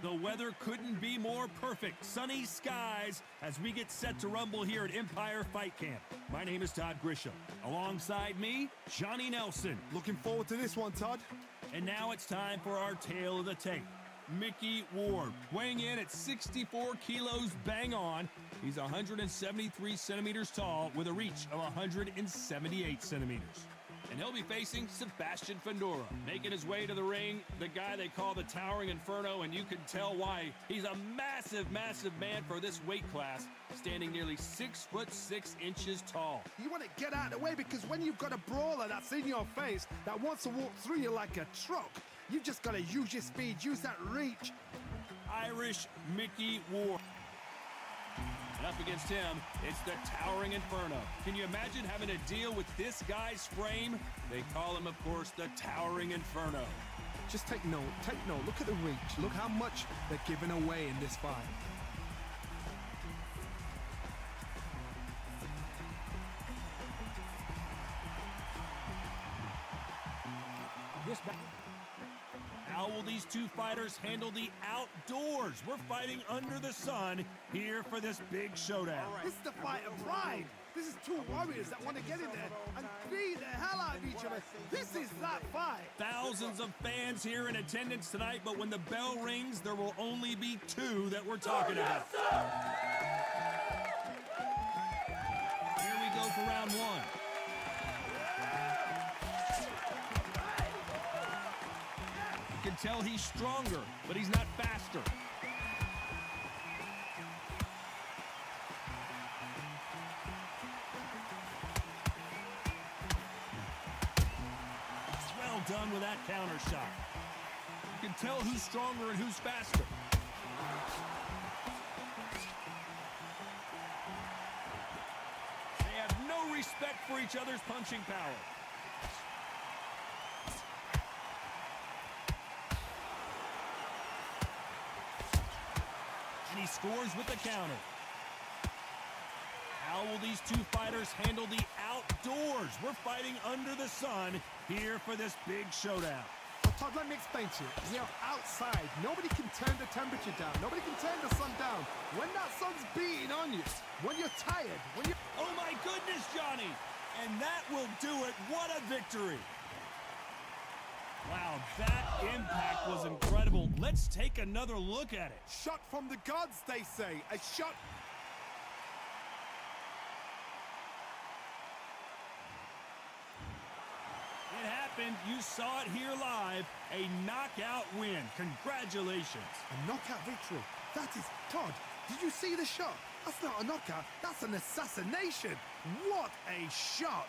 The weather couldn't be more perfect. Sunny skies as we get set to rumble here at Empire Fight Camp. My name is Todd Grisham. Alongside me, Johnny Nelson. Looking forward to this one, Todd. And now it's time for our tale of the tape. Mickey Ward, weighing in at 64 kilos bang on. He's 173 centimeters tall with a reach of 178 centimeters. And he'll be facing Sebastian Fundora. Making his way to the ring, the guy they call the Towering Inferno, and you can tell why. He's a massive, massive man for this weight class, standing nearly 6'6" tall. You want to get out of the way because when you've got a brawler that's in your face that wants to walk through you like a truck, you've just got to use your speed, use that reach. Irish Mickey Ward. And up against him, it's the Towering Inferno. Can you imagine having to deal with this guy's frame? They call him, of course, the Towering Inferno. Just take note, look at the reach. Look how much they're giving away in this fight. How will these two fighters handle the outdoors? We're fighting under the sun here for this big showdown. This is the fight of pride. This is two warriors that want to get in there and beat the hell out of each other. This is that fight. Thousands of fans here in attendance tonight, but when the bell rings, there will only be two that we're talking about. Here we go for round one. You can tell he's stronger, but he's not faster. Well done with that counter shot. You can tell who's stronger and who's faster. They have no respect for each other's punching power. And he scores with the counter. How will these two fighters handle the outdoors? We're fighting under the sun here for this big showdown. Well, Todd, let me explain to you. You know, outside, nobody can turn the temperature down. Nobody can turn the sun down. When that sun's beating on you, when you're tired, when you're... Oh my goodness, Johnny! And that will do it. What a victory! Wow, that impact was incredible. Let's take another look at it. Shot from the gods, they say. A shot... It happened. You saw it here live. A knockout win. Congratulations. A knockout victory. That is... Todd, did you see the shot? That's not a knockout. That's an assassination. What a shot.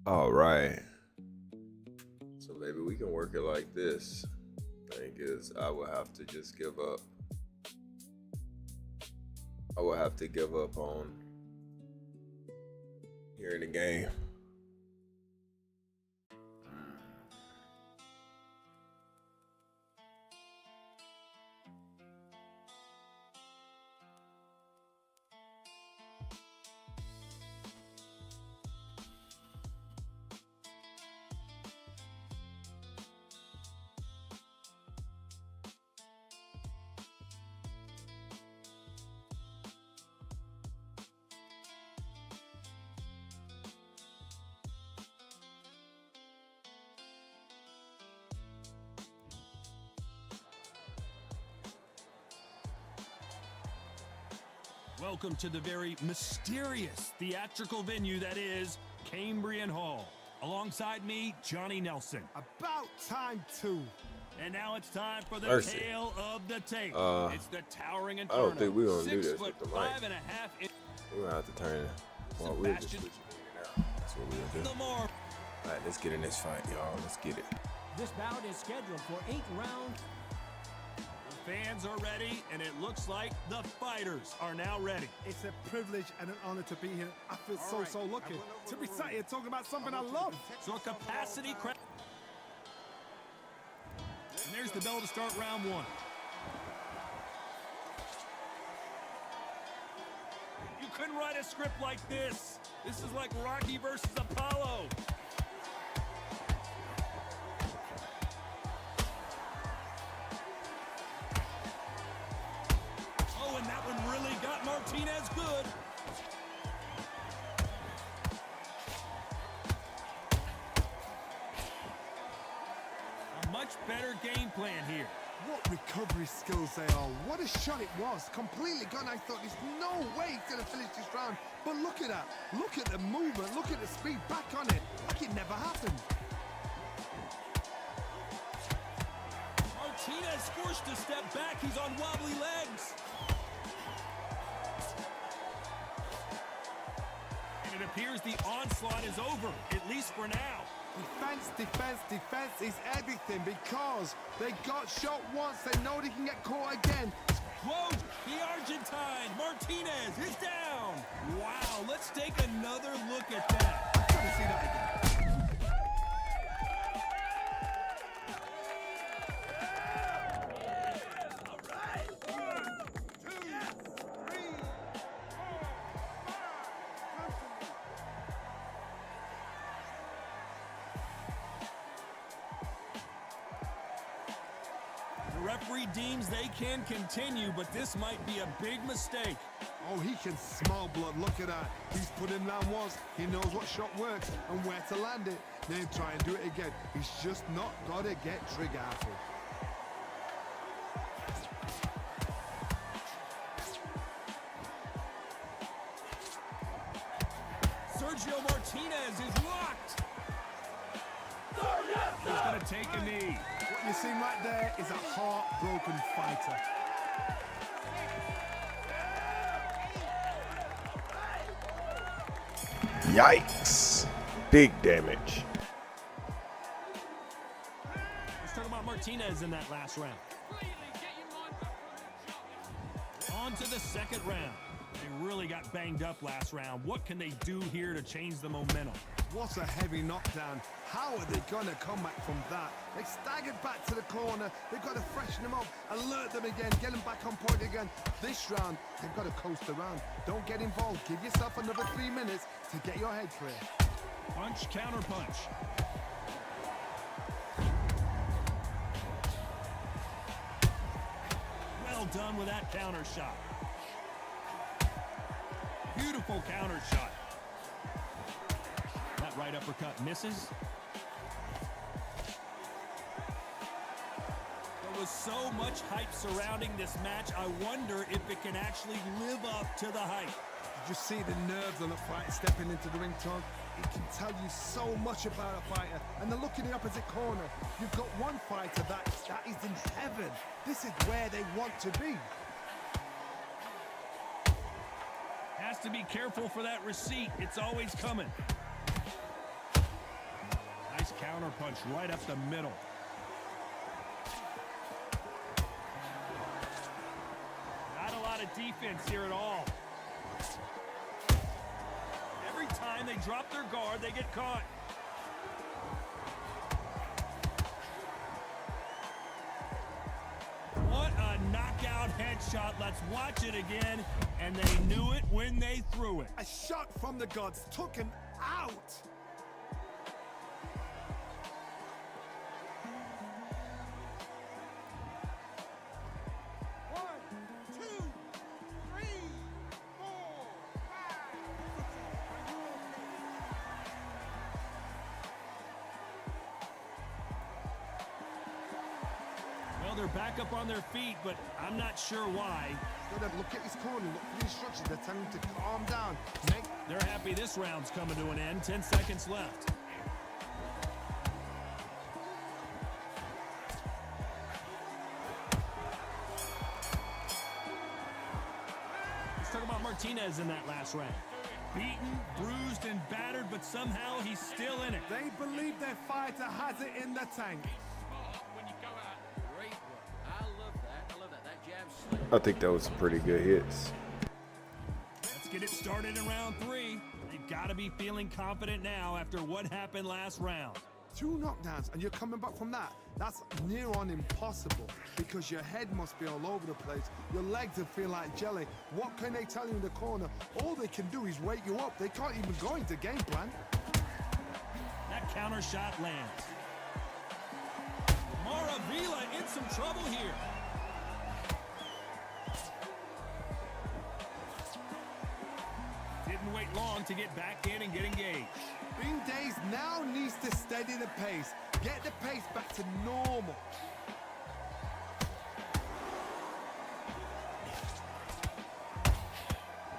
All right. So maybe we can work it like this. Thing is, I will have to just give up. I will have to give up on hearing the game. Welcome to the very mysterious theatrical venue that is Cambrian Hall. Alongside me, Johnny Nelson. About time too. And now it's time for the Mercy. tale of the tape. It's the towering I inferno. don't think we're gonna do 6 this foot with the mic. 5.5 inch. We're gonna have to turn it. Well, we'll just switch it now. That's what we're gonna do. The more. All right, let's get in this fight, y'all. Let's get it. This bout is scheduled for 8 rounds. The fans are ready, and it looks like the fighters are now ready. It's a privilege and an honor to be here. I feel so lucky to be sat here talking about something I love. So a capacity crowd. And there's the bell to start round 1. You couldn't write a script like this. This is like Rocky versus Apollo. Oh, and that one really got Martinez good. A much better game plan here. What recovery skills they are. What a shot it was. Completely gone. I thought there's no way he's going to finish this round. But look at that. Look at the movement. Look at the speed. Back on it. Like it never happened. Martinez forced to step back. He's on wobbly legs. And it appears the onslaught is over, at least for now. Defense is everything because they got shot once. They know they can get caught again. Whoa, the Argentine, Martinez, is down. Wow, let's take another look at that. I've got to see that again. The referee deems they can continue, but this might be a big mistake. Oh, he can smell blood. Look at that. He's put him down once. He knows what shot works and where to land it. Then try and do it again. He's just not got to get trigger happy. Sergio Martinez is locked. He's going to take a knee. What you see right there is a heartbroken fighter. Yikes. Big damage. Let's talk about Martinez in that last round. On to the second round. They really got banged up last round. What can they do here to change the momentum? What a heavy knockdown. How are they going to come back from that? They staggered back to the corner. They've got to freshen them up, alert them again, get them back on point again. This round, they've got to coast around. Don't get involved. Give yourself another 3 minutes to get your head clear. Punch, counter punch. Well done with that counter shot. Beautiful counter shot. That right uppercut misses. There was so much hype surrounding this match. I wonder if it can actually live up to the hype. Did you see the nerves on the fighter stepping into the ring, Tom? It can tell you so much about a fighter. And the look in the opposite corner. You've got one fighter that is in heaven. This is where they want to be. Has to be careful for that receipt. It's always coming. counter punch right up the middle. Not a lot of defense here at all. Every time they drop their guard, they get caught. What a knockout headshot. Let's watch it again. And they knew it when they threw it. A shot from the gods took him out. Well, they're back up on their feet, but I'm not sure why. Look at his corner, look for the instructions. They're telling him to calm down. They're happy this round's coming to an end. 10 seconds left. Let's talk about Martinez in that last round. Beaten, bruised, and battered, but somehow he's still in it. They believe their fighter has it in the tank. I think that was some pretty good hits. Let's get it started in round 3. They've got to be feeling confident now after what happened last round. 2 knockdowns and you're coming back from that. That's near on impossible because your head must be all over the place. Your legs will feel like jelly. What can they tell you in the corner? All they can do is wake you up. They can't even go into game plan. That counter shot lands. Maravilla in some trouble here. Didn't wait long to get back in and get engaged. Bing Days now needs to steady the pace. Get the pace back to normal.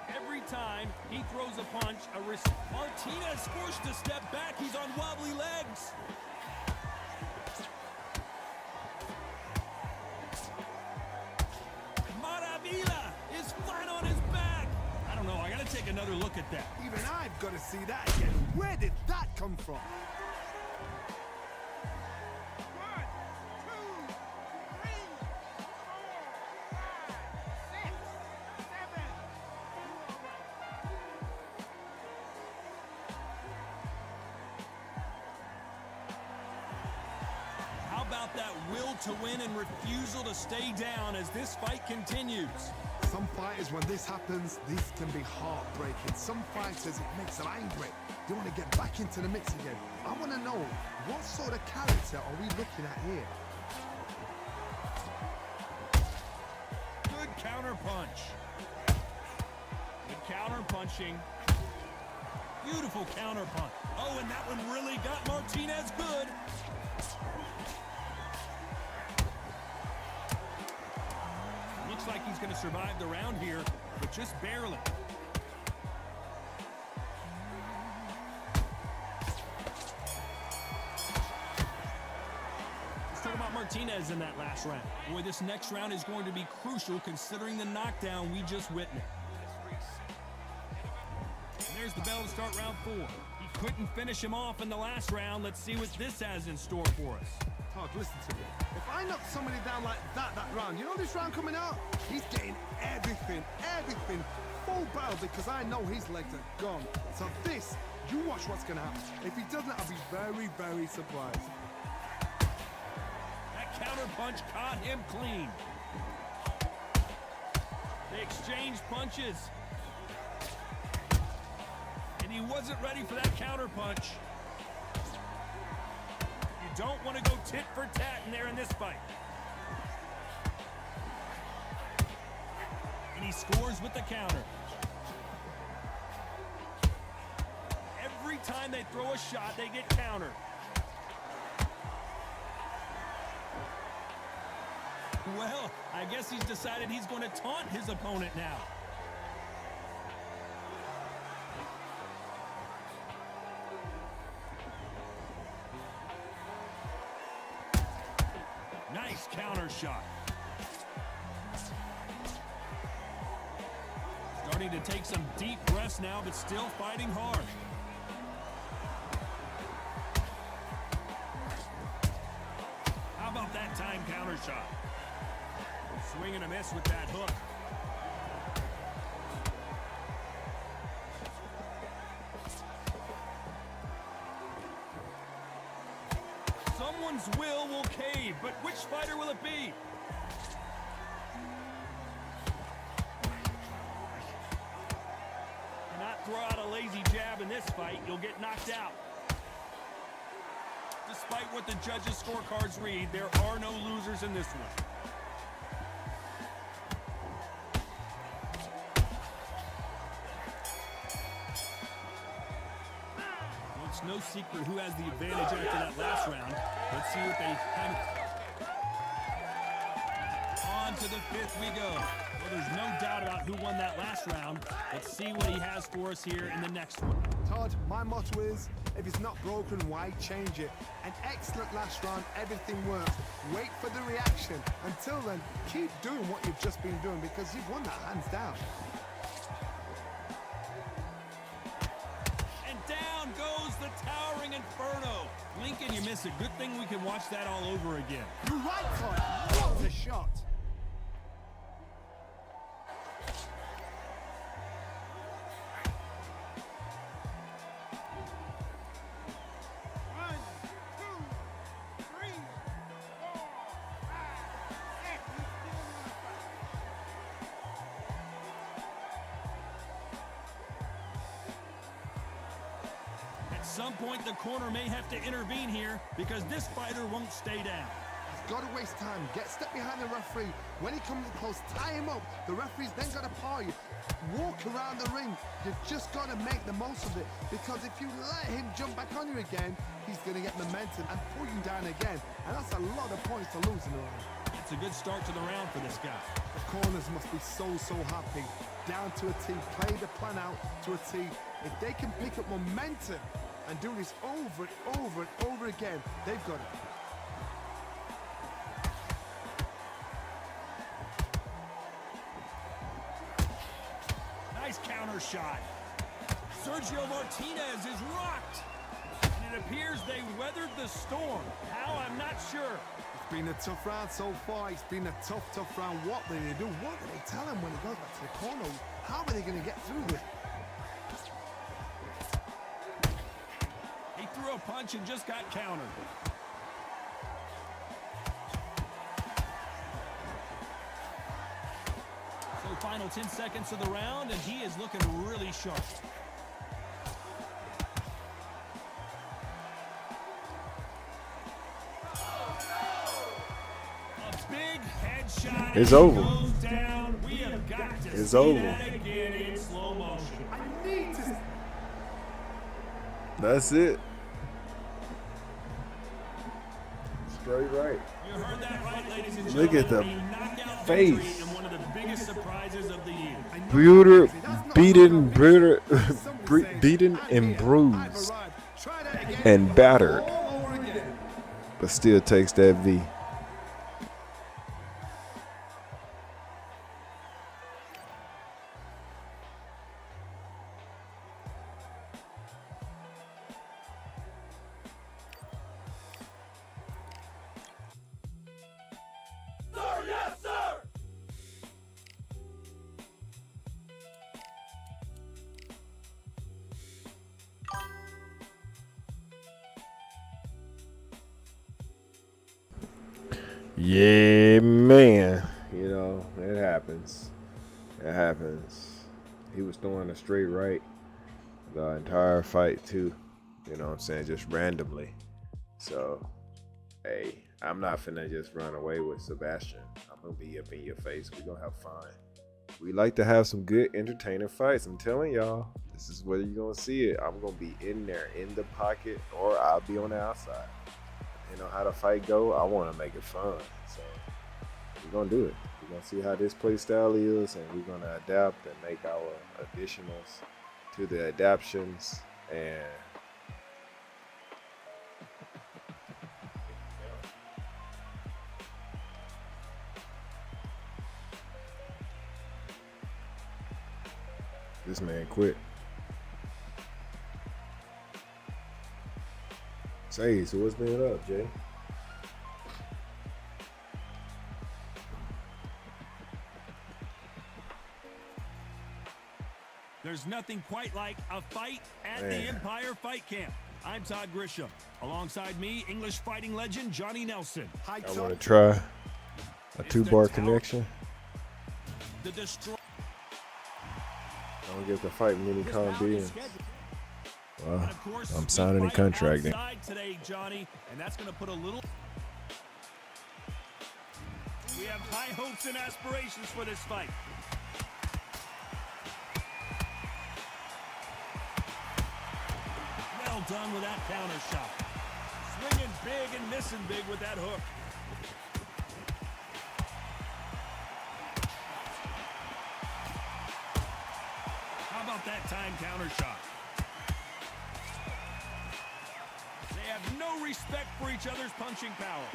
Every time he throws a punch, Martinez forced to step back. He's on wobbly legs. Maravilla is flat on his back. I don't know. I got to take another look at that. Even I've got to see that again. Where did that come from? 1, 2, 3, 4, 5, 6, 7. How about that will to win and refusal to stay down as this fight continues? Some fighters, when this happens, this can be heartbreaking. Some fighters, it makes them angry. They want to get back into the mix again. I want to know, what sort of character are we looking at here? Good counter punch. Good counter punching. Beautiful counter punch. Oh, and that one really got Martinez good. Looks like he's going to survive the round here, but just barely. Let's talk about Martinez in that last round. Boy, this next round is going to be crucial considering the knockdown we just witnessed. And there's the bell to start round 4. He couldn't finish him off in the last round. Let's see what this has in store for us. Todd, listen to me. If I knock somebody down like that round, you know this round coming out? He's getting everything, full barrel because I know his legs are gone. So this, you watch what's going to happen. If he doesn't, I'll be very, very surprised. That counter punch caught him clean. They exchanged punches. And he wasn't ready for that counter punch. You don't want to go tit for tat in there in this fight. And he scores with the counter. Every time they throw a shot, they get countered. Well, I guess he's decided he's going to taunt his opponent now. Nice counter shot. Starting to take some deep breaths now, but still fighting hard. counter shot. Swing and a miss with that hook. Someone's will cave, but which fighter will it be? Cannot throw out a lazy jab in this fight. You'll get knocked out. Despite what the judges' scorecards read, there are no losers in this one. Well, it's no secret who has the advantage after that last round. Let's see what they have. On to the fifth we go. Well, there's no doubt about who won that last round. Let's see what he has for us here in the next one. Todd, my motto is, if it's not broken, why change it? An excellent last round, everything works. Wait for the reaction. Until then, keep doing what you've just been doing because you've won that hands down. And down goes the towering Inferno. Lincoln, you miss it. Good thing we can watch that all over again. You're right, Todd. What a shot. At some point, the corner may have to intervene here because this fighter won't stay down. He's got to waste time. Get step behind the referee. When he comes close, tie him up. The referee's then got to paw you. Walk around the ring. You've just got to make the most of it because if you let him jump back on you again, he's going to get momentum and pull you down again. And that's a lot of points to lose in the round. It's a good start to the round for this guy. The corners must be so happy. Down to a T. Play the plan out to a T. If they can pick up momentum and do this over and over and over again, they've got it. Nice counter shot. Sergio Martinez is rocked. And it appears they weathered the storm. How? I'm not sure. It's been a tough round so far. It's been a tough round. What do they do? What do they tell him when he goes back to the corner? How are they going to get through this? He threw a punch and just got countered. So final 10 seconds of the round, and he is looking really sharp. A big headshot. It's over. Goes down. We have got to It's see over. that again in slow motion. I need to... That's it. Straight right. You heard that right, ladies and Look at gentlemen. the A knockout face. victory and one of the biggest surprises of the year. Bruder, beaten and bruised and battered, but still takes that V. Yeah, man. You know, it happens. It happens. He was throwing a straight right the entire fight, too. You know what I'm saying? Just randomly. So, hey, I'm not finna just run away with Sebastian. I'm gonna be up in your face. We're gonna have fun. We like to have some good, entertaining fights. I'm telling y'all, this is where you're gonna see it. I'm gonna be in there, in the pocket, or I'll be on the outside. You know how the fight go. I want to make it fun, so we're gonna do it. We're gonna see how this play style is, and we're gonna adapt and make our additionals to the adaptions. And this man quit. Say, so what's been up, Jay? There's nothing quite like a fight at the Empire Fight Camp. I'm Todd Grisham. Alongside me, English fighting legend Johnny Nelson. I want to try a 2-bar connection. The destroy. I don't get to fight many comedians. Well, Of course, I'm signing a contract then. Today, Johnny, and that's going to put a little. We have high hopes and aspirations for this fight. Well done with that counter shot. Swinging big and missing big with that hook. How about that time counter shot? They have no respect for each other's punching power.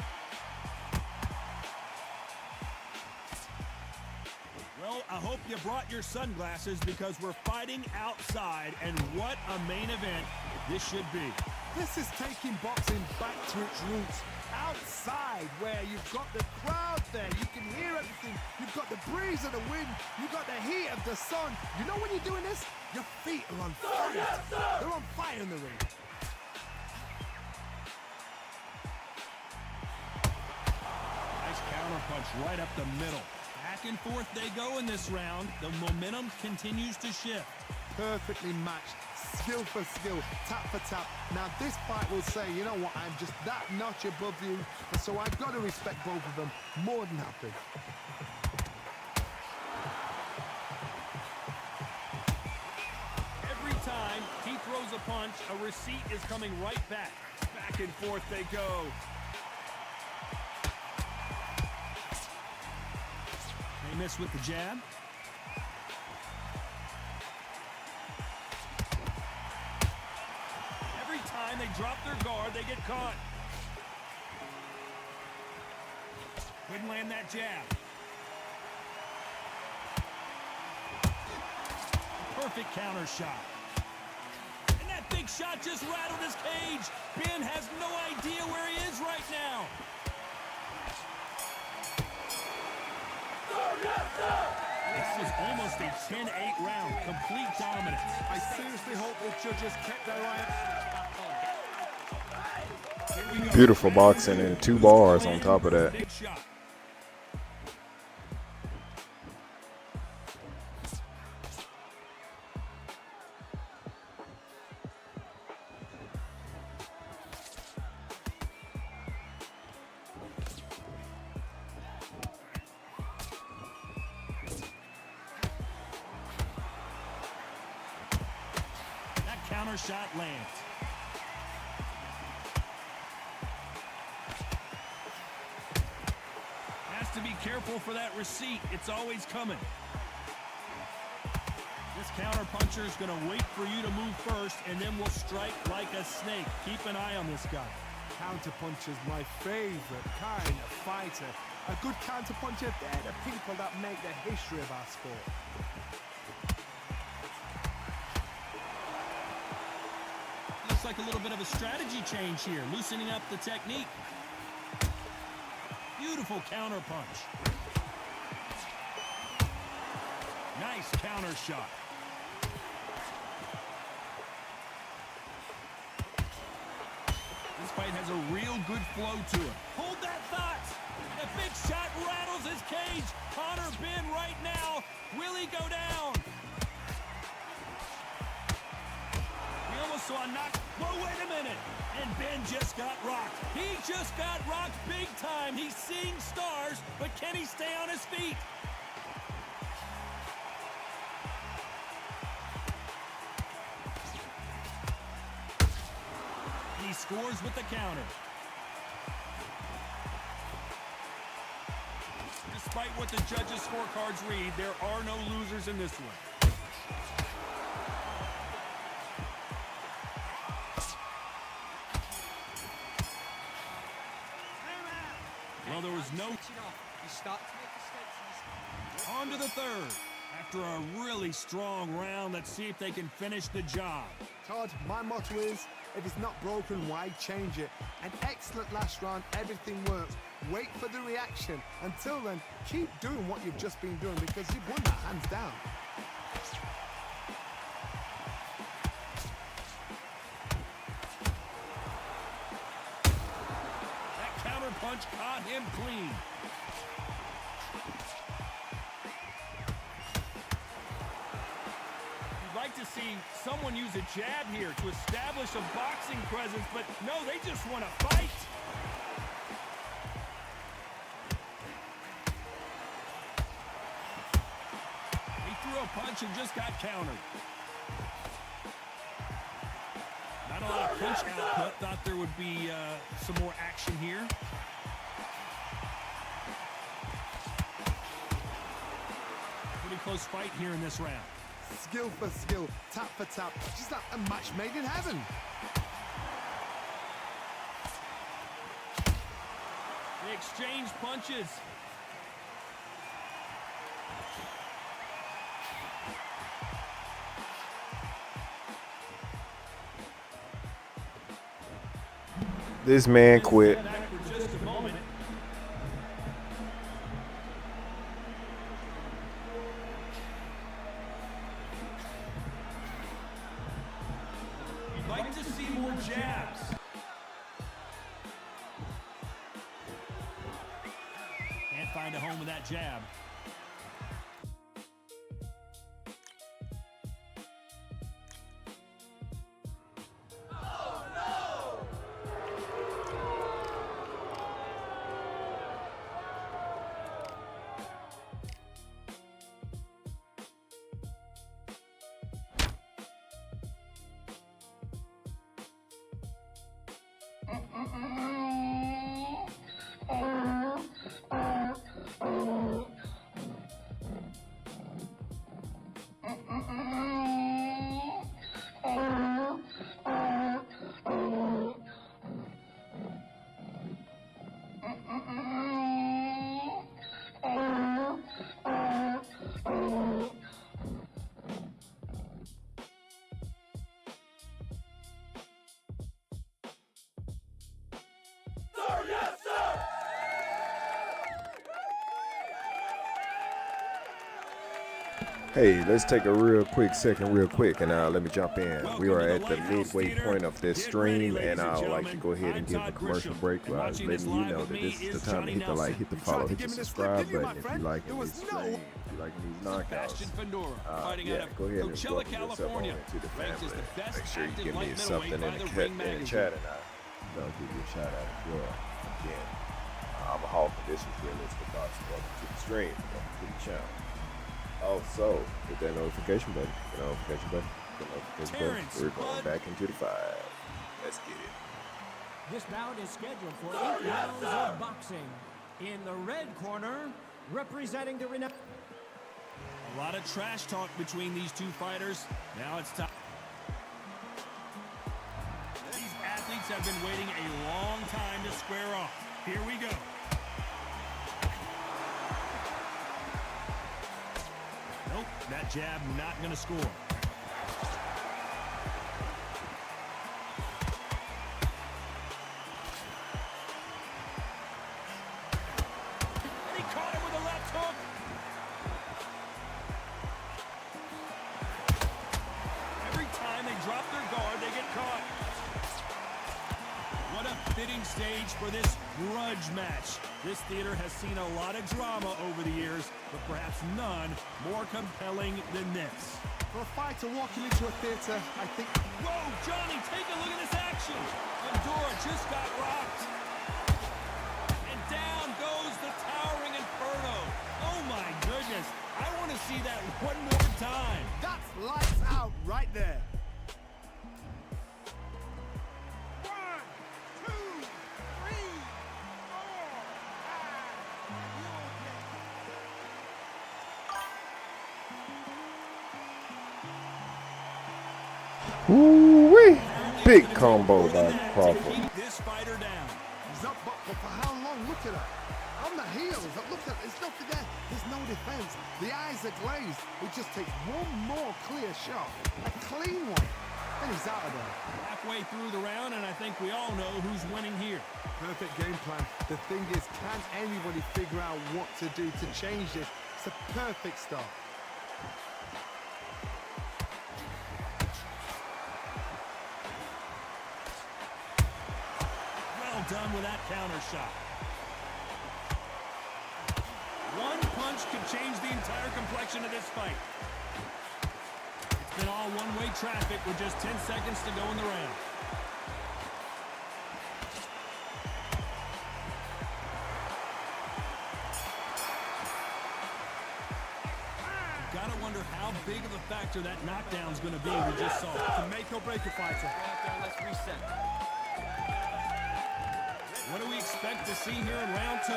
Well, I hope you brought your sunglasses because we're fighting outside, and what a main event this should be. This is taking boxing back to its roots. Outside, where you've got the crowd there, you can hear everything. You've got the breeze of the wind. You've got the heat of the sun. You know when you're doing this? Your feet are on fire. They're on fire in the ring. Nice counter punch right up the middle. Back and forth they go in this round. The momentum continues to shift. Perfectly matched, skill for skill, tap for tap. Now this fight will say, you know what, I'm just that notch above you, and so I've got to respect both of them more than happy. Every time he throws a punch, a receipt is coming right back. Back and forth they go. They miss with the jab. Every time they drop their guard, they get caught. Couldn't land that jab. Perfect counter shot. And that big shot just rattled his cage. Ben has no idea where he is right now. This was almost a 10-8 round. Complete dominance. I seriously hope the judges kept their eye. Beautiful boxing and 2 bars on top of that. Big shot. That counter shot lands. Has to be careful for that receipt. It's always coming. This counter puncher is going to wait for you to move first, and then will strike like a snake. Keep an eye on this guy. Counterpuncher's my favorite kind of fighter. A good counterpuncher, they're the people that make the history of our sport. Looks like a little bit of a strategy change here, loosening up the technique. Beautiful counter punch. Nice counter shot. This fight has a real good flow to it. Hold that thought. The big shot rattles his cage. Conor Ben right now. Will he go down? We almost saw a knock. Whoa, wait a minute. And Ben just got rocked. He just got rocked big time. He's seeing stars, but can he stay on his feet? He scores with the counter. Despite what the judges' scorecards read, there are no losers in this one. Well, there was no... On to the third. After a really strong round, let's see if they can finish the job. Todd, my motto is, if it's not broken, why change it? An excellent last round, everything works. Wait for the reaction. Until then, keep doing what you've just been doing because you've won that hands down. punch caught him clean. You'd like to see someone use a jab here to establish a boxing presence, but no, they just want to fight. He threw a punch and just got countered. Not a lot of punch output. Thought there would be some more action here. Pretty close fight here in this round. Skill for skill, tap for tap, just like a match made in heaven. They exchange punches. This man quit. Back for just a moment. You'd like to see more jabs. Can't find a home with that jab. Hey, let's take a real quick second, and let me jump in. We are at the midway point of this stream, and I would like to go ahead and give a commercial break. Letting you know that this is the time to hit the like, hit the follow, hit the subscribe button if you like this stream, if you like these knockouts. Yeah, go ahead and welcome yourself on into the family. Make sure you give me something in the chat, and I'll give you a shout out as well. Again, I'm a Hawk, and this is Realistic Boxing. Welcome to the stream, welcome to the channel. Also, hit that notification button. We're going back into the fight. Let's get it. This bout is scheduled for 8 rounds of boxing. In the red corner, representing the renowned... A lot of trash talk between these two fighters. Now it's time. These athletes have been waiting a long time to square off. Here we go. Nope, that jab not going to score. And he caught him with a left hook. Every time they drop their guard, they get caught. What a fitting stage for this grudge match. This theater has seen a lot of drama over the years, but perhaps none more compelling than this. For a fighter walking into a theatre, I think... Whoa, Johnny, take a look at this action. Fundora just got rocked. And down goes the towering Inferno. Oh my goodness. I want to see that one more time. That's lights out right there. 1, 2, 3, 4, 5. Woo-wee! Big combo by Crawford. Keep this fighter down. He's up, but for how long? Look at her. On the heels. Look at there's nothing there. There's no defense. The eyes are glazed. It just takes one more clear shot. A clean one. And he's out of there. Halfway through the round, and I think we all know who's winning here. Perfect game plan. The thing is, can anybody figure out what to do to change this? It's a perfect start. Well done with that counter shot. One punch could change the entire complexion of this fight. It's been all one-way traffic with just 10 seconds to go in the round. Gotta wonder how big of a factor that knockdown's gonna be we just saw. To make or break a fighter. Let's reset. What do we expect to see here in round 2?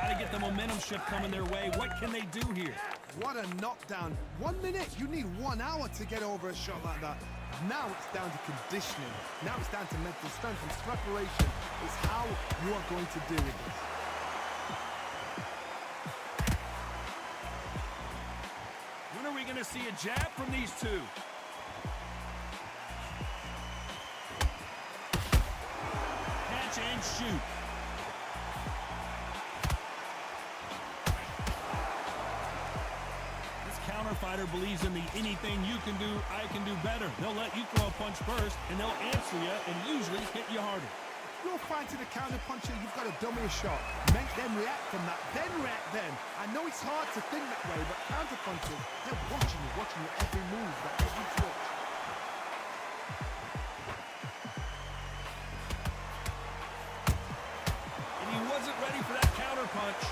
Gotta get the momentum shift coming their way. What can they do here? What a knockdown. 1 minute, you need 1 hour to get over a shot like that. Now it's down to conditioning. Now it's down to mental strength and preparation. It's how you are going to deal with this. When are we gonna see a jab from these two? Catch and shoot. This counter fighter believes in the anything you can do, I can do better. They'll let you throw a punch first, and they'll answer you and usually hit you harder. You're fighting a counter puncher, you've got to dummy a shot. Make them react from that, then react then. I know it's hard to think that way, but counter punchers, they're watching your every move, that every twitch. And he wasn't ready for that counter punch.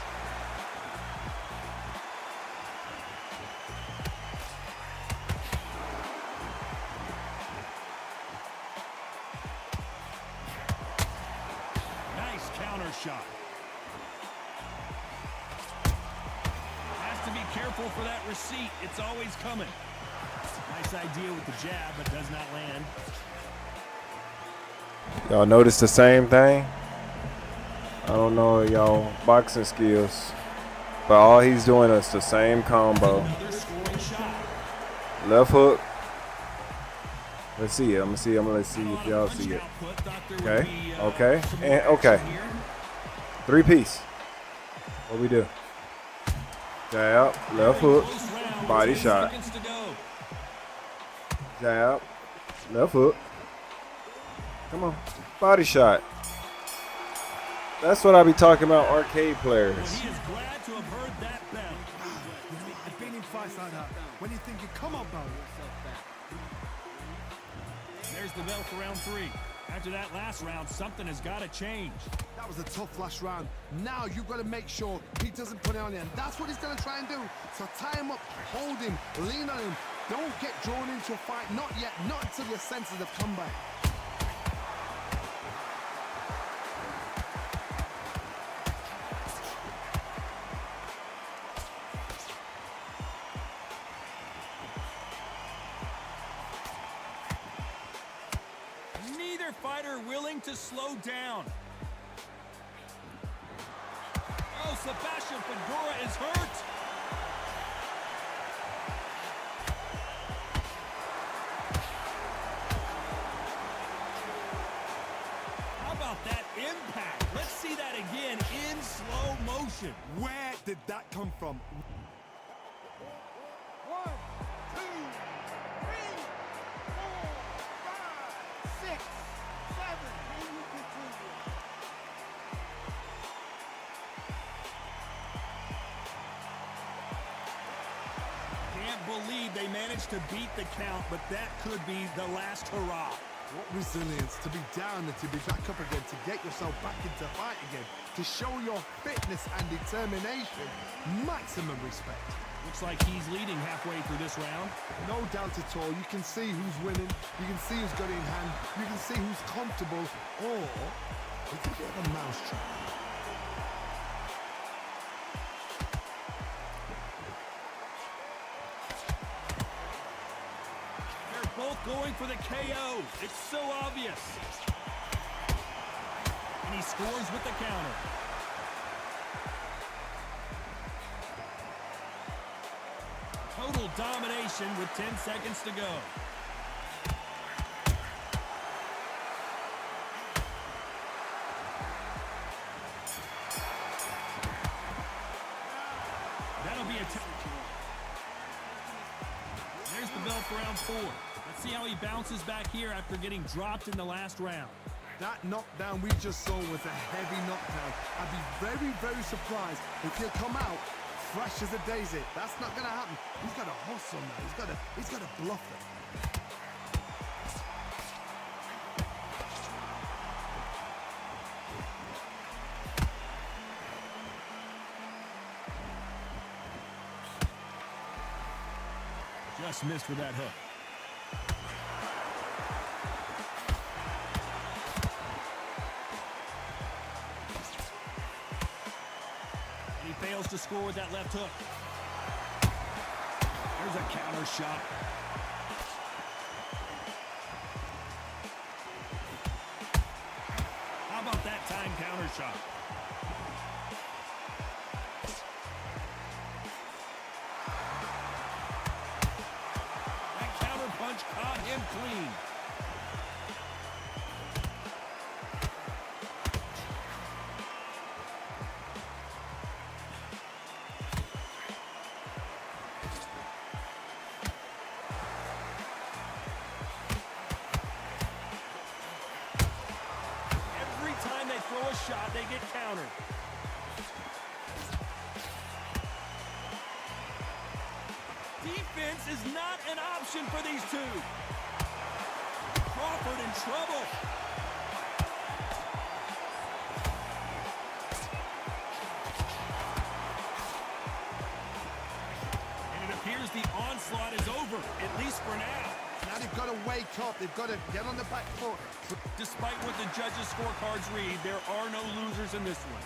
Nice counter shot. Has to be careful for that receipt. It's always coming. Nice idea with the jab, but does not land. Y'all notice the same thing? I don't know y'all boxing skills, but all he's doing is the same combo. Another scoring shot. Left hook. Let's see it. I'm gonna see if y'all see it. Okay. Okay. And okay. 3-piece. What we do? Jab, left hook, body shot. Jab, left hook. Come on, body shot. That's what I be talking about, arcade players. He is glad to have heard that bell. You know, I've been in fights like that. When you think you come on, bro. There's the bell for round 3. After that last round, something has got to change. That was a tough last round. Now you've got to make sure he doesn't put it on you. And that's what he's going to try and do. So tie him up, hold him, lean on him. Don't get drawn into a fight. Not yet. Not until your senses have come back. Neither fighter willing to slow down. Oh, Sebastian Figueroa is hurt. How about that impact? Let's see that again in slow motion. Where did that come from? 1, 2, 3, 4, 5, 6, 7. And you continue. Can't believe they managed to beat the count, but that could be the last hurrah. What resilience to be down and to be back up again, to get yourself back into fight again, to show your fitness and determination. Maximum respect. Looks like he's leading halfway through this round. No doubt at all. You can see who's winning. You can see who's got it in hand. You can see who's comfortable. Or it's a bit of a mousetrap. They're both going for the KO. It's so obvious. And he scores with the counter. Total domination with 10 seconds to go. That'll be a There's the bell for round 4. Let's see how he bounces back here after getting dropped in the last round. That knockdown we just saw was a heavy knockdown. I'd be very, very surprised if he'll come out fresh as a daisy. That's not going to happen. He's got to hustle now. He's got to bluff it. Just missed with that hook. And he fails to score with that left hook. There's a counter shot. How about that time counter shot? Punch caught him clean. Every time they throw a shot, they get countered. Defense is not an option for these two. Crawford in trouble. And it appears the onslaught is over, at least for now. Now they've got to wake up. They've got to get on the back foot. Despite what the judges' scorecards read, there are no losers in this one.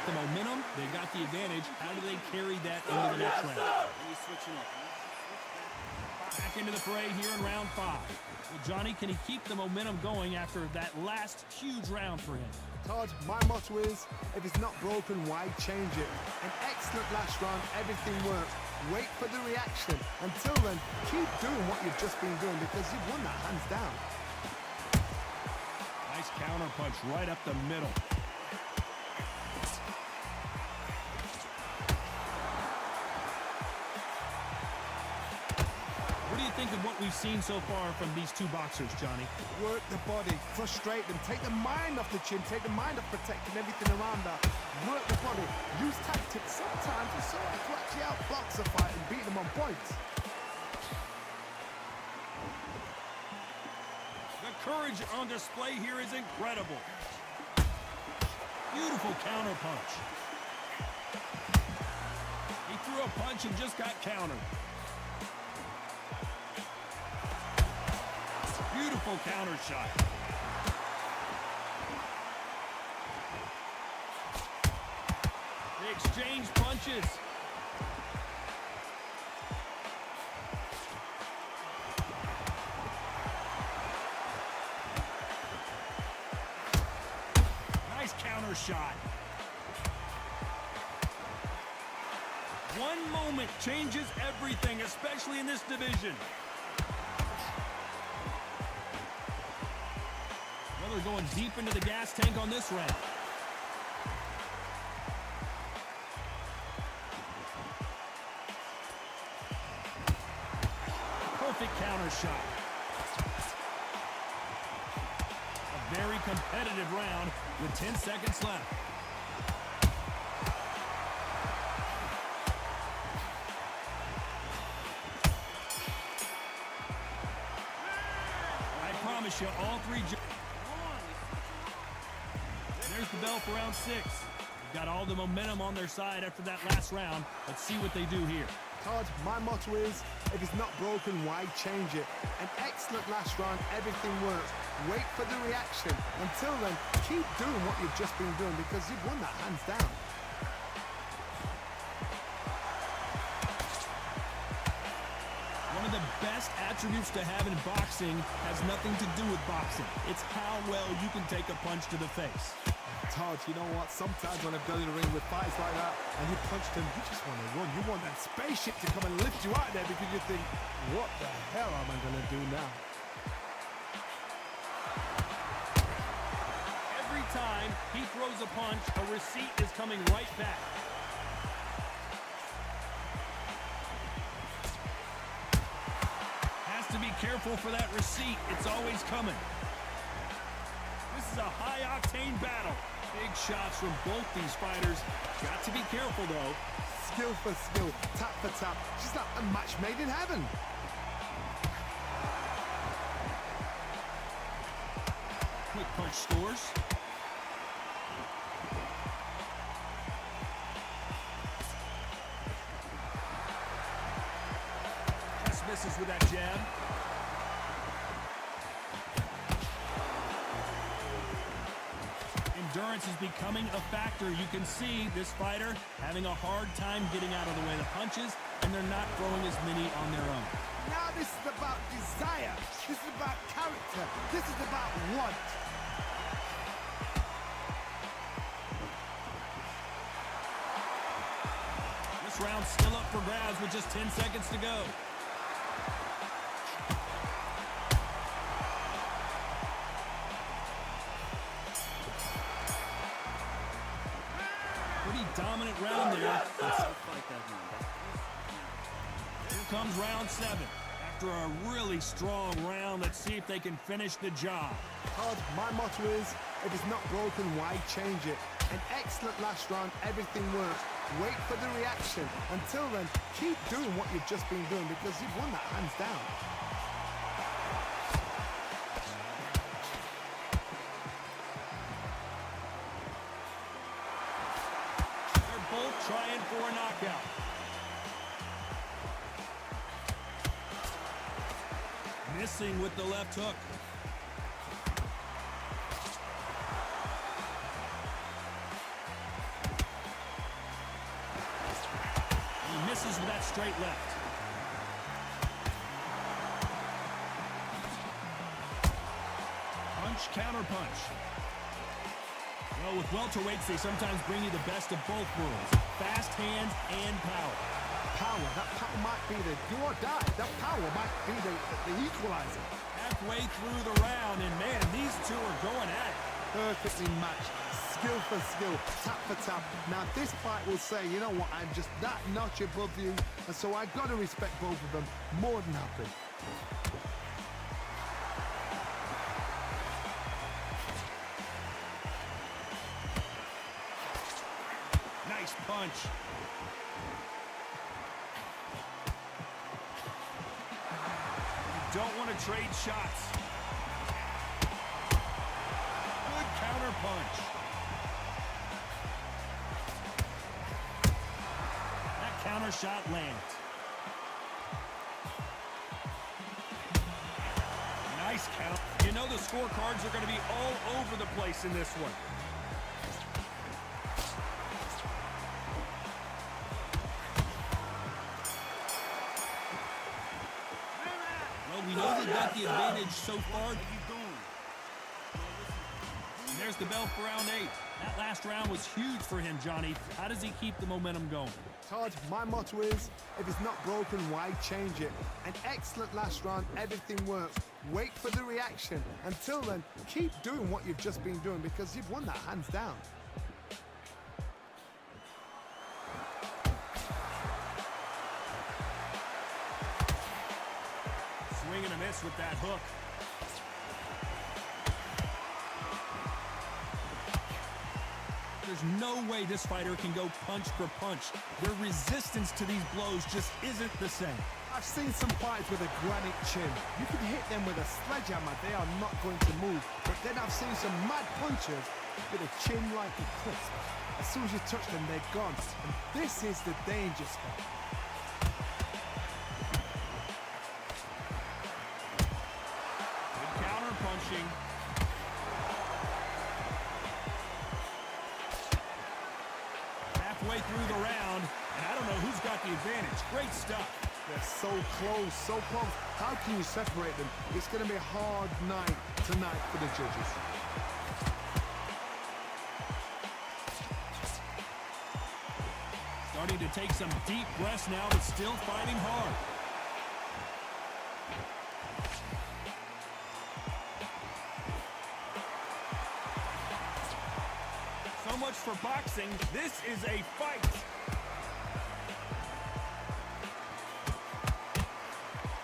The momentum, they got the advantage. How do they carry that into the next round? Back into the fray here in round 5. Well, Johnny, can he keep the momentum going after that last huge round for him? Todd, my motto is, if it's not broken, why change it? An excellent last round, everything worked. Wait for the reaction. Until then, keep doing what you've just been doing because you've won that hands down. Nice counter punch right up the middle. What do you think of what we've seen so far from these two boxers, Johnny? Work the body, frustrate them, take the mind off the chin, take the mind off protecting everything around that. Work the body, use tactics sometimes to sort of actually outbox a fight and beat them on points. The courage on display here is incredible. Beautiful counter punch. He threw a punch and just got countered. Beautiful counter shot. They exchange punches. Nice counter shot. One moment changes everything, especially in this division. They're going deep into the gas tank on this round. Perfect counter shot. A very competitive round with 10 seconds left. I promise you, all three... There's the bell for round 6. They've got all the momentum on their side after that last round. Let's see what they do here. Todd, my motto is, if it's not broken, why change it? An excellent last round, everything works. Wait for the reaction. Until then, keep doing what you've just been doing because you've won that hands down. One of the best attributes to have in boxing has nothing to do with boxing. It's how well you can take a punch to the face. Todd, you know what? Sometimes when I've done in the ring with fights like that and you punched him, you just want to run. You want that spaceship to come and lift you out there because you think, what the hell am I going to do now? Every time he throws a punch, a receipt is coming right back. Has to be careful for that receipt. It's always coming. This is a high-octane battle. Big shots from both these fighters. Got to be careful, though. Skill for skill, tap for tap. She's like a match made in heaven. Quick punch scores. Just misses with that jab. Endurance is becoming a factor. You can see this fighter having a hard time getting out of the way of the punches, and they're not throwing as many on their own. Now this is about desire. This is about character. This is about want. This round's still up for grabs with just 10 seconds to go. Pretty dominant round there. Here comes round 7. After a really strong round, let's see if they can finish the job. Todd, my motto is, if it's not broken, why change it? An excellent last round, everything works. Wait for the reaction. Until then, keep doing what you've just been doing because you've won that hands down. They're both trying for a knockout. Missing with the left hook. He misses with that straight left. Punch, counter punch. Well, with welterweights, they sometimes bring you the best of both worlds. Fast hands and power. That power might be the do or die. That power might be the equalizer. Halfway through the round, and man, these two are going at it. Perfectly matched. Skill for skill, tap for tap. Now this fight will say, you know what, I'm just that notch above you, and so I've got to respect both of them more than happy. Nice punch. You don't want to trade shots. Good counter punch. That counter shot lands. Nice count. You know the scorecards are going to be all over the place in this one. We know they got the advantage so far. And there's the bell for round 8. That last round was huge for him, Johnny. How does he keep the momentum going? Todd, my motto is, if it's not broken, why change it? An excellent last round, everything works. Wait for the reaction. Until then, keep doing what you've just been doing because you've won that hands down. Swing and a miss with that hook. There's no way this fighter can go punch for punch. Their resistance to these blows just isn't the same. I've seen some fighters with a granite chin. You can hit them with a sledgehammer, they are not going to move. But then I've seen some mad punchers with a chin like a crisp. As soon as you touch them, they're gone. And this is the danger spot. Good counter punching. Halfway through the round, and I don't know who's got the advantage. Great stuff. They're so close, so close. How can you separate them? It's going to be a hard night tonight for the judges. Starting to take some deep breaths now, but still fighting hard. So much for boxing. This is a fight.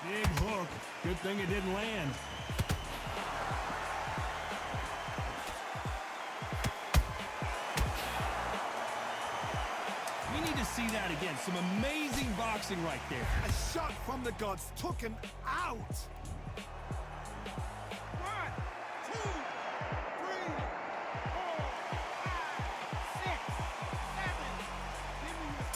Big hook. Good thing it didn't land. We need to see that again. Some amazing boxing right there. A shot from the gods took him out. 1, 2, 3, 4, 5, 6, 7. Give me your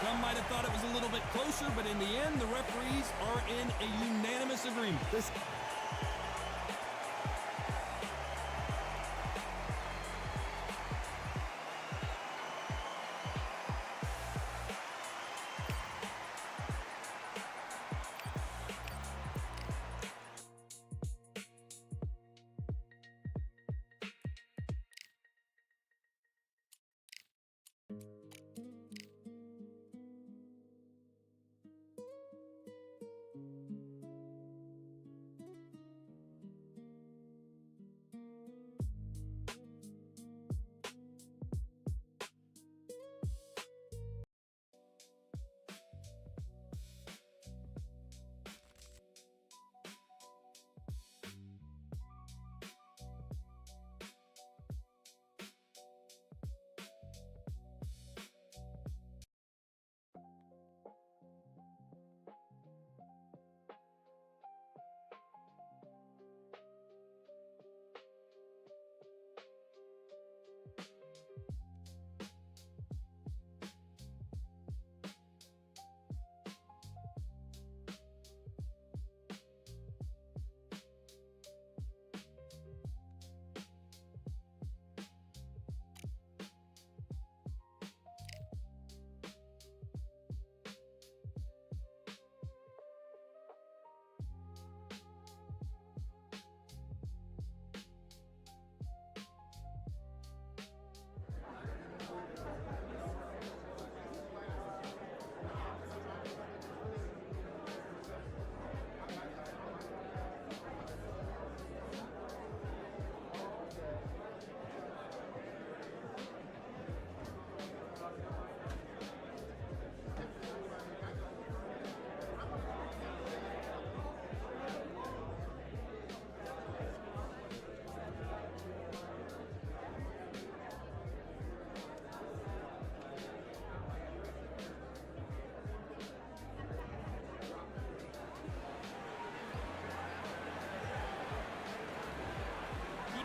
Some might have thought it was a little bit closer, but in the end, the referees are in a unanimous agreement. This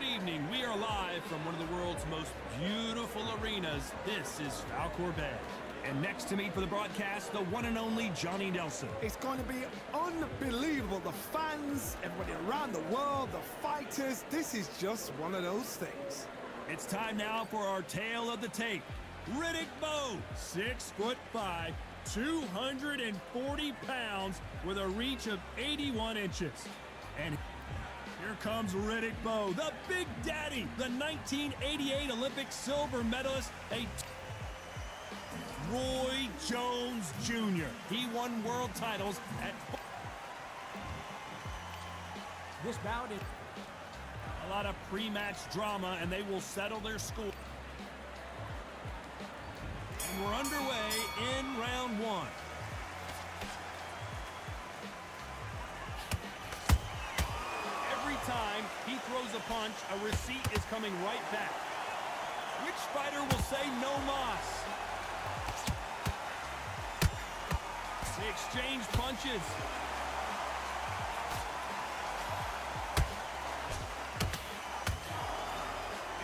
evening. We are live from one of the world's most beautiful arenas. This is Falkor Bay. And next to me for the broadcast, the one and only Johnny Nelson. It's going to be unbelievable. The fans, everybody around the world, the fighters. This is just one of those things. It's time now for our tale of the tape. Riddick Bowe, 6'5", 240 pounds with a reach of 81 inches. And here comes Riddick Bowe, the Big Daddy, the 1988 Olympic silver medalist, Roy Jones Jr. He won world titles at... This bout is A lot of pre-match drama, and they will settle their score. And we're underway in round one. Every time he throws a punch, a receipt is coming right back. Which fighter will say no mas? They exchange punches.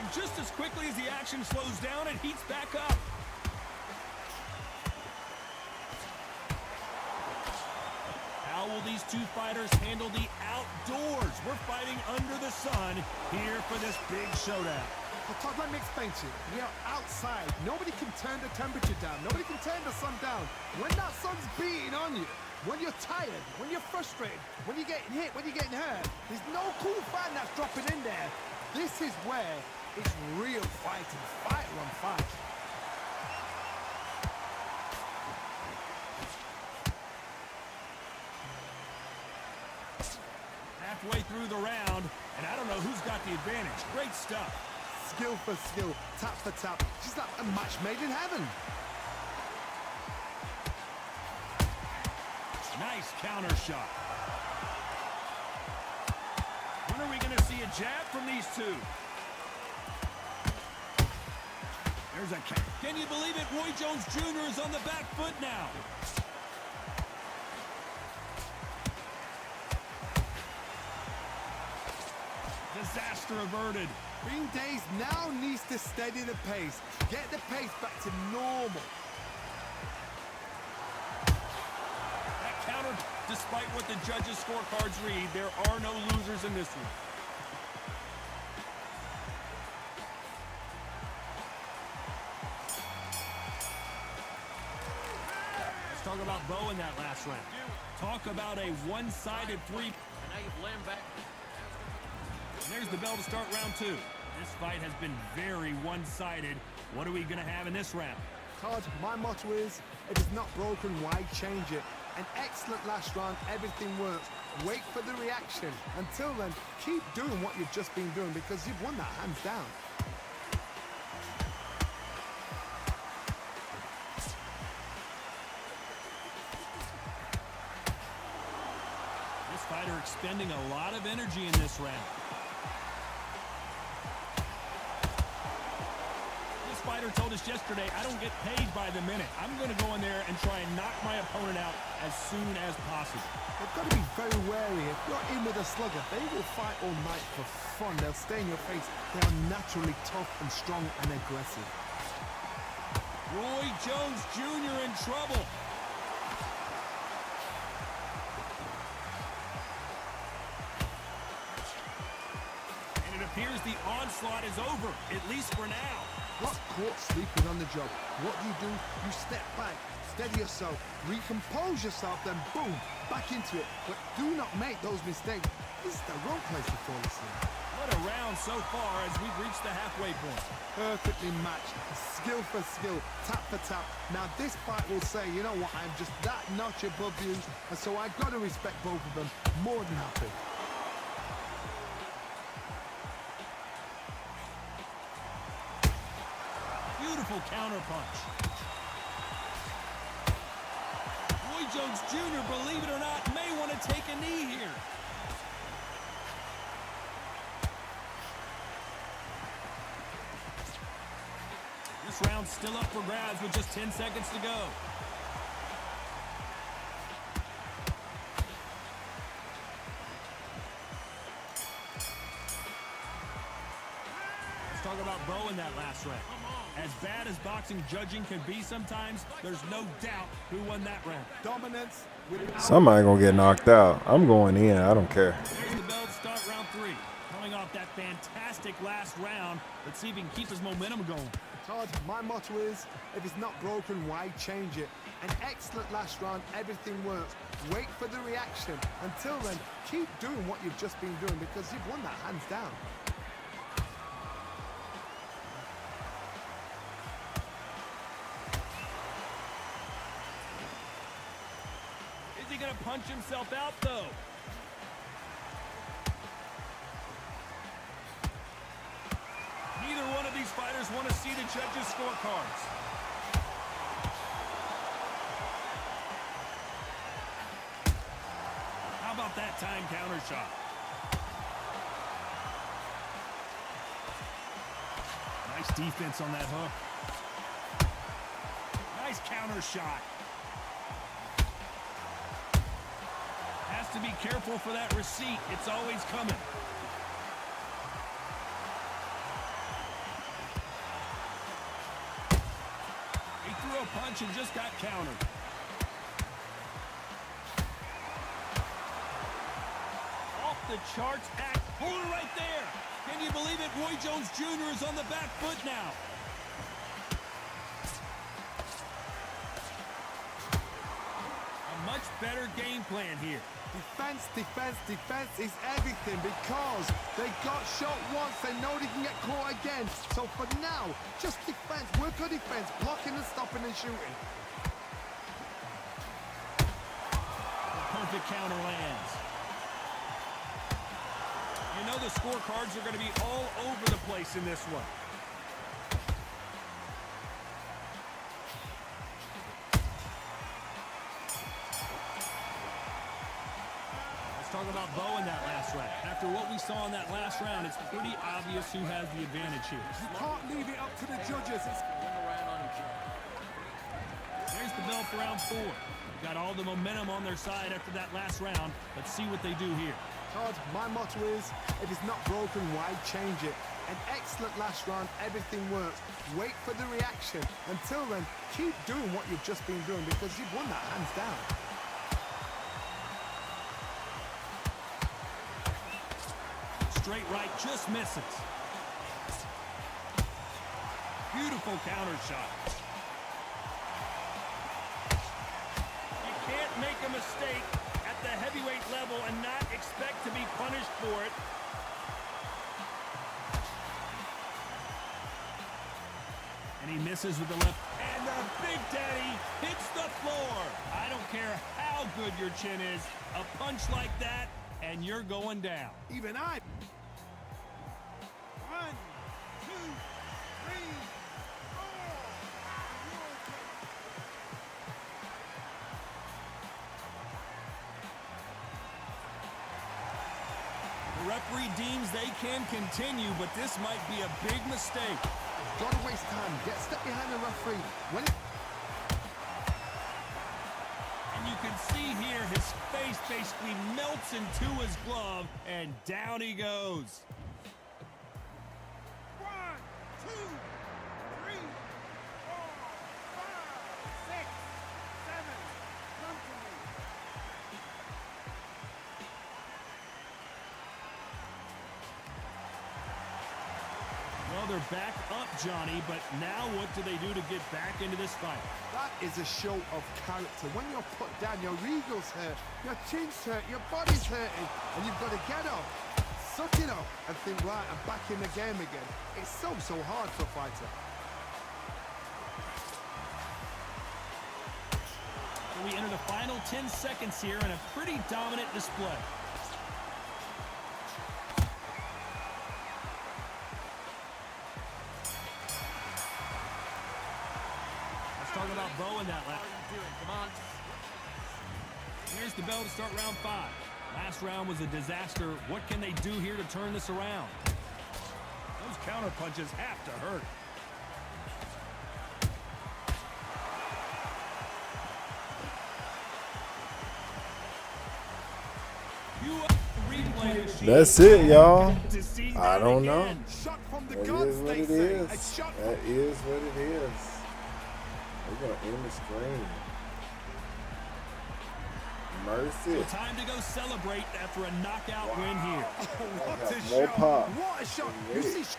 And just as quickly as the action slows down, it heats back up. How will these two fighters handle the outdoors? We're fighting under the sun here for this big showdown. Well, Todd, let me explain to you. We are outside. Nobody can turn the temperature down. Nobody can turn the sun down. When that sun's beating on you, when you're tired, when you're frustrated, when you're getting hit, when you're getting hurt, there's no cool fan that's dropping in there. This is where it's real fighting. Fighter on fight. Halfway through the round, and I don't know who's got the advantage. Great stuff. skill for skill, tap for tap. She's like a match made in heaven. Nice counter shot. When are we going to see a jab from these two? There's a count. Can you believe it? Roy Jones Jr. is on the back foot now. Disaster averted. Ring Days now needs to steady the pace. Get the pace back to normal. That counter, despite what the judges' scorecards read, there are no losers in this one. Let's talk about Bo in that last round. Talk about a one-sided three. And now you've lamb back. And there's the bell to start round two. This fight has been very one-sided. What are we going to have in this round? Todd, my motto is, if it's not broken, why change it? An excellent last round, everything works. Wait for the reaction. Until then, keep doing what you've just been doing because you've won that hands down. This fighter expending a lot of energy in this round. This fighter told us yesterday, I don't get paid by the minute. I'm going to go in there and try and knock my opponent out as soon as possible. They've got to be very wary. If you're in with a slugger, they will fight all night for fun. They'll stay in your face. They are naturally tough and strong and aggressive. Roy Jones Jr. in trouble. And it appears the onslaught is over, at least for now. Got caught sleeping on the job. What do? You step back, steady yourself, recompose yourself, then boom, back into it. But do not make those mistakes. This is the wrong place to fall asleep. What a round so far as we've reached the halfway point. Perfectly matched, skill for skill, tap for tap. Now this fight will say, you know what, I'm just that notch above you, and so I've got to respect both of them. More than happy. Beautiful counter punch. Roy Jones Jr., believe it or not, may want to take a knee here. This round's still up for grabs with just 10 seconds to go. Let's talk about Bo in that last round. As bad as boxing judging can be sometimes, there's no doubt who won that round. Dominance with Somebody gonna get knocked out. I'm going in. I don't care. There's the bell to start round three. Coming off that fantastic last round, let's see if he can keep his momentum going. Todd, my motto is, if it's not broken, why change it? An excellent last round, everything works. Wait for the reaction. Until then, keep doing what you've just been doing because you've won that hands down. Is he going to punch himself out, though? Neither one of these fighters want to see the judges' scorecards. How about that time counter shot? Nice defense on that hook. Nice counter shot. Has to be careful for that receipt. It's always coming. He threw a punch and just got countered. Off the charts act. Hold it right there. Can you believe it? Roy Jones Jr. is on the back foot now. A much better game plan here. Defense, defense, defense is everything because they got shot once. They know they can get caught again. So for now, just defense. Work on defense. Blocking and stopping and shooting. The perfect counter lands. You know the scorecards are going to be all over the place in this one. Let's talk about Bo in that last round. After what we saw in that last round, it's pretty obvious who has the advantage here. You can't leave it up to the judges. There's the bell for round 4. Got all the momentum on their side after that last round. Let's see what they do here. Todd, my motto is, if it's not broken, why change it? An excellent last round, everything works. Wait for the reaction. Until then, keep doing what you've just been doing because you've won that hands down. Straight right, just misses. Beautiful counter shot. You can't make a mistake at the heavyweight level and not expect to be punished for it. And he misses with the left. And the Big Daddy hits the floor. I don't care how good your chin is. A punch like that, and you're going down. Even I. 1, 2, 3, 4. The referee deems they can continue, but this might be a big mistake. Don't waste time. Get step behind the referee. And you can see here his face basically melts into his glove, and down he goes. 1, 2, 3, 4, 5, 6, 7. Come to me. Well, they're back up, Johnny, but now what do they do to get back into this fight? That is a show of character. When you're put down, your ego's hurt, your chin's hurt, your body's hurting, and you've got to get up, suck it up, and think, right, I'm back in the game again. It's so hard for a fighter. So we enter the final 10 seconds here in a pretty dominant display. Talk about Bo in that last. Come on. Here's the bell to start round 5. Last round was a disaster. What can they do here to turn this around? Those counter punches have to hurt. That's it, y'all. To see I that don't know. again. Shot from the That guns, is what they it say. is. A shot from That is what it is. We're gonna end the stream. Mercy. Time to go celebrate after a knockout win here. what got a more shot. pop. What a shot. You Ready. see,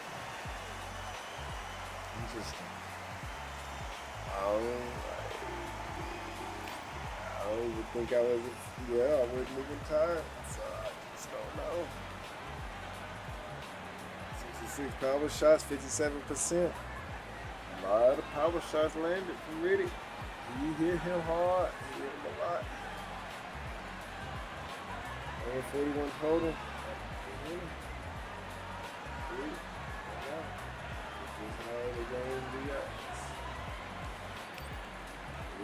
I would think I was, I wasn't even tired, so I just don't know. 66 power shots, 57%. A lot of power shots landed from Riddick. You hit him hard, you hit him a lot. Only 41 total.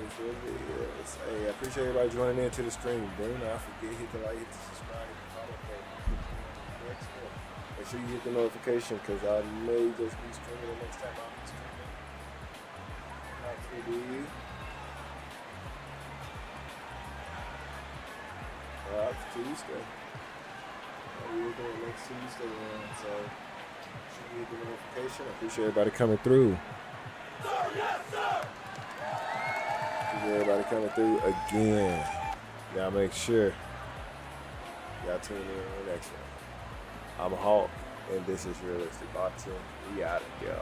Hey, I appreciate everybody joining into the stream. Do not forget, hit the like, hit the subscribe, hit the follow button. Make sure you hit the notification because I may just be streaming the next time I'll be streaming. Not TV. It's Tuesday. We're doing next Tuesday, man. So make sure you hit the notification. I appreciate everybody coming through. Everybody coming through again. Y'all make sure y'all tune in on the next one. I'm Hawk, and this is Realistic Boxing. We out of here.